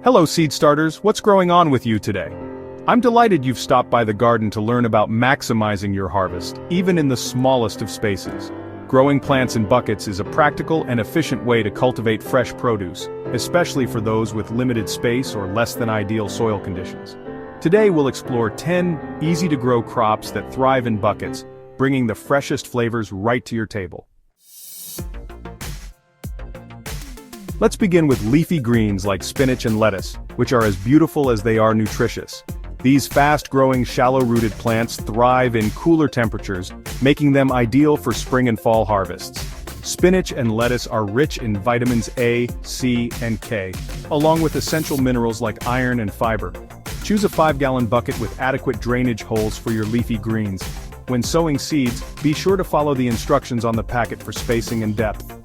Hello seed starters, what's growing on with you today? I'm delighted you've stopped by the garden to learn about maximizing your harvest, even in the smallest of spaces. Growing plants in buckets is a practical and efficient way to cultivate fresh produce, especially for those with limited space or less than ideal soil conditions. Today we'll explore 10 easy-to-grow crops that thrive in buckets, bringing the freshest flavors right to your table. Let's begin with leafy greens like spinach and lettuce, which are as beautiful as they are nutritious. These fast-growing, shallow-rooted plants thrive in cooler temperatures, making them ideal for spring and fall harvests. Spinach and lettuce are rich in vitamins A, C, and K, along with essential minerals like iron and fiber. Choose a 5-gallon bucket with adequate drainage holes for your leafy greens. When sowing seeds, be sure to follow the instructions on the packet for spacing and depth.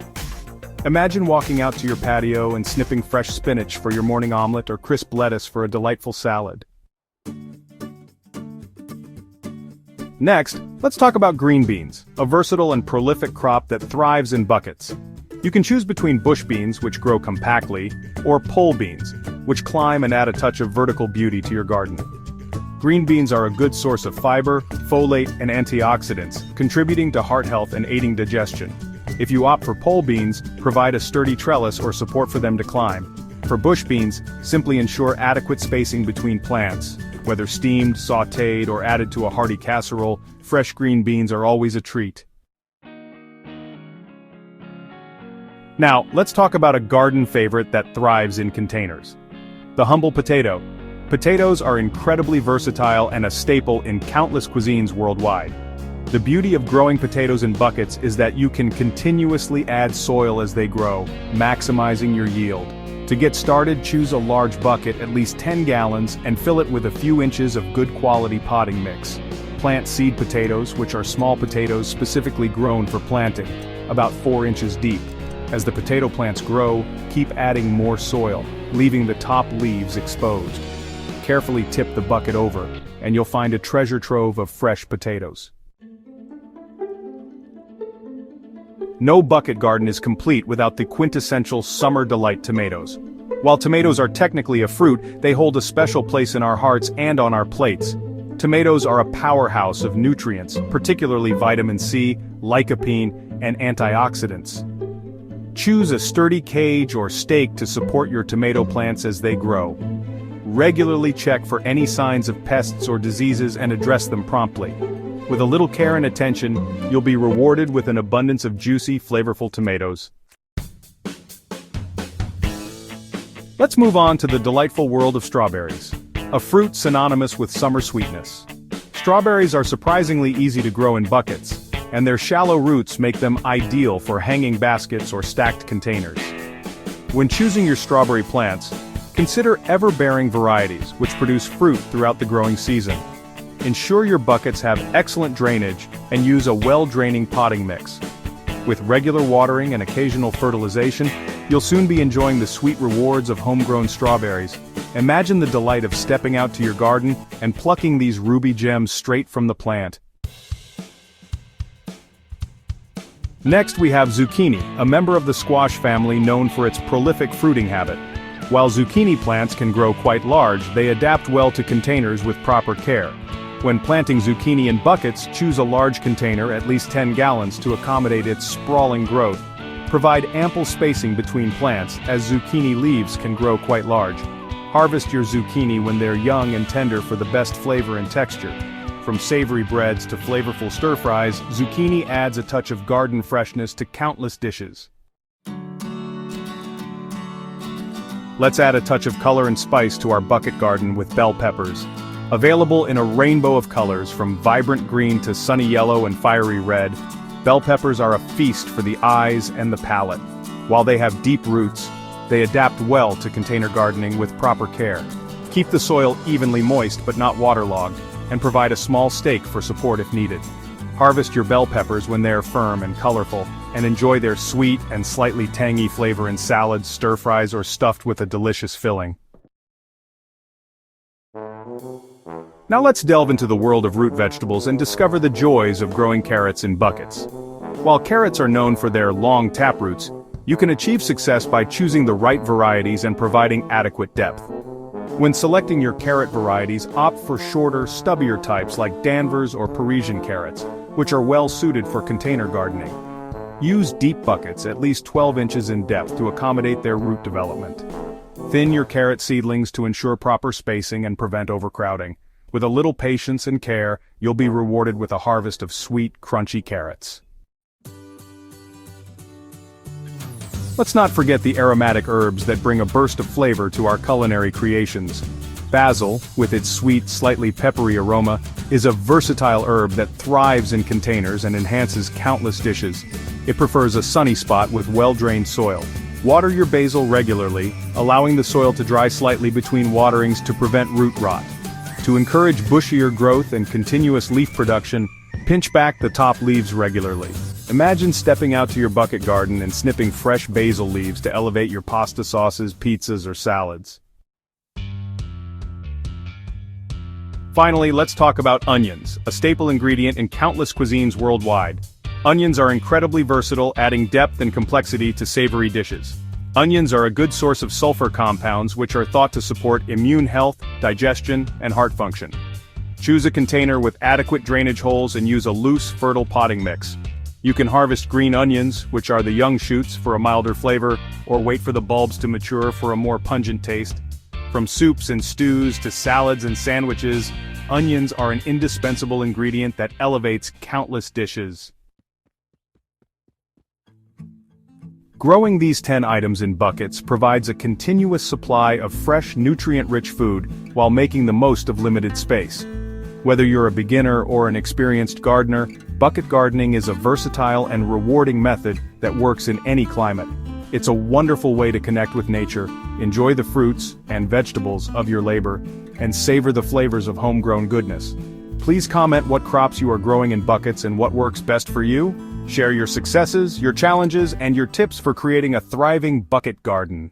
Imagine walking out to your patio and snipping fresh spinach for your morning omelet or crisp lettuce for a delightful salad. Next, let's talk about green beans, a versatile and prolific crop that thrives in buckets. You can choose between bush beans, which grow compactly, or pole beans, which climb and add a touch of vertical beauty to your garden. Green beans are a good source of fiber, folate, and antioxidants, contributing to heart health and aiding digestion. If you opt for pole beans, provide a sturdy trellis or support for them to climb. For bush beans, simply ensure adequate spacing between plants. Whether steamed, sautéed, or added to a hearty casserole, fresh green beans are always a treat. Now, let's talk about a garden favorite that thrives in containers. The humble potato. Potatoes are incredibly versatile and a staple in countless cuisines worldwide. The beauty of growing potatoes in buckets is that you can continuously add soil as they grow, maximizing your yield. To get started, choose a large bucket, at least 10 gallons, and fill it with a few inches of good quality potting mix. Plant seed potatoes, which are small potatoes specifically grown for planting, about 4 inches deep. As the potato plants grow, keep adding more soil, leaving the top leaves exposed. Carefully tip the bucket over, and you'll find a treasure trove of fresh potatoes. No bucket garden is complete without the quintessential summer delight tomatoes. While tomatoes are technically a fruit, they hold a special place in our hearts and on our plates. Tomatoes are a powerhouse of nutrients, particularly vitamin C, lycopene, and antioxidants. Choose a sturdy cage or stake to support your tomato plants as they grow. Regularly check for any signs of pests or diseases and address them promptly. With a little care and attention, you'll be rewarded with an abundance of juicy, flavorful tomatoes. Let's move on to the delightful world of strawberries, a fruit synonymous with summer sweetness. Strawberries are surprisingly easy to grow in buckets, and their shallow roots make them ideal for hanging baskets or stacked containers. When choosing your strawberry plants, consider ever-bearing varieties which produce fruit throughout the growing season. Ensure your buckets have excellent drainage and use a well-draining potting mix. With regular watering and occasional fertilization, you'll soon be enjoying the sweet rewards of homegrown strawberries. Imagine the delight of stepping out to your garden and plucking these ruby gems straight from the plant. Next we have zucchini, a member of the squash family known for its prolific fruiting habit. While zucchini plants can grow quite large, they adapt well to containers with proper care. When planting zucchini in buckets, choose a large container, at least 10 gallons, to accommodate its sprawling growth. Provide ample spacing between plants, as zucchini leaves can grow quite large. Harvest your zucchini when they're young and tender for the best flavor and texture. From savory breads to flavorful stir-fries, zucchini adds a touch of garden freshness to countless dishes. Let's add a touch of color and spice to our bucket garden with bell peppers. Available in a rainbow of colors from vibrant green to sunny yellow and fiery red, bell peppers are a feast for the eyes and the palate. While they have deep roots, they adapt well to container gardening with proper care. Keep the soil evenly moist but not waterlogged, and provide a small stake for support if needed. Harvest your bell peppers when they are firm and colorful, and enjoy their sweet and slightly tangy flavor in salads, stir-fries, or stuffed with a delicious filling. Now let's delve into the world of root vegetables and discover the joys of growing carrots in buckets. While carrots are known for their long taproots, You can achieve success by choosing the right varieties and providing adequate depth. When selecting your carrot varieties, opt for shorter, stubbier types like Danvers or Parisian carrots, which are well suited for container gardening. Use deep buckets at least 12 inches in depth to accommodate their root development. Thin your carrot seedlings to ensure proper spacing and prevent overcrowding. With a little patience and care, you'll be rewarded with a harvest of sweet, crunchy carrots. Let's not forget the aromatic herbs that bring a burst of flavor to our culinary creations. Basil, with its sweet, slightly peppery aroma, is a versatile herb that thrives in containers and enhances countless dishes. It prefers a sunny spot with well-drained soil. Water your basil regularly, allowing the soil to dry slightly between waterings to prevent root rot. To encourage bushier growth and continuous leaf production, pinch back the top leaves regularly. Imagine stepping out to your bucket garden and snipping fresh basil leaves to elevate your pasta sauces, pizzas, or salads. Finally, let's talk about onions, a staple ingredient in countless cuisines worldwide. Onions are incredibly versatile, adding depth and complexity to savory dishes. Onions are a good source of sulfur compounds which are thought to support immune health, digestion, and heart function. Choose a container with adequate drainage holes and use a loose, fertile potting mix. You can harvest green onions, which are the young shoots, for a milder flavor, or wait for the bulbs to mature for a more pungent taste. From soups and stews to salads and sandwiches, onions are an indispensable ingredient that elevates countless dishes. Growing these 10 items in buckets provides a continuous supply of fresh, nutrient-rich food while making the most of limited space. Whether you're a beginner or an experienced gardener, bucket gardening is a versatile and rewarding method that works in any climate. It's a wonderful way to connect with nature, enjoy the fruits and vegetables of your labor, and savor the flavors of homegrown goodness. Please comment what crops you are growing in buckets and what works best for you. Share your successes, your challenges, and your tips for creating a thriving bucket garden.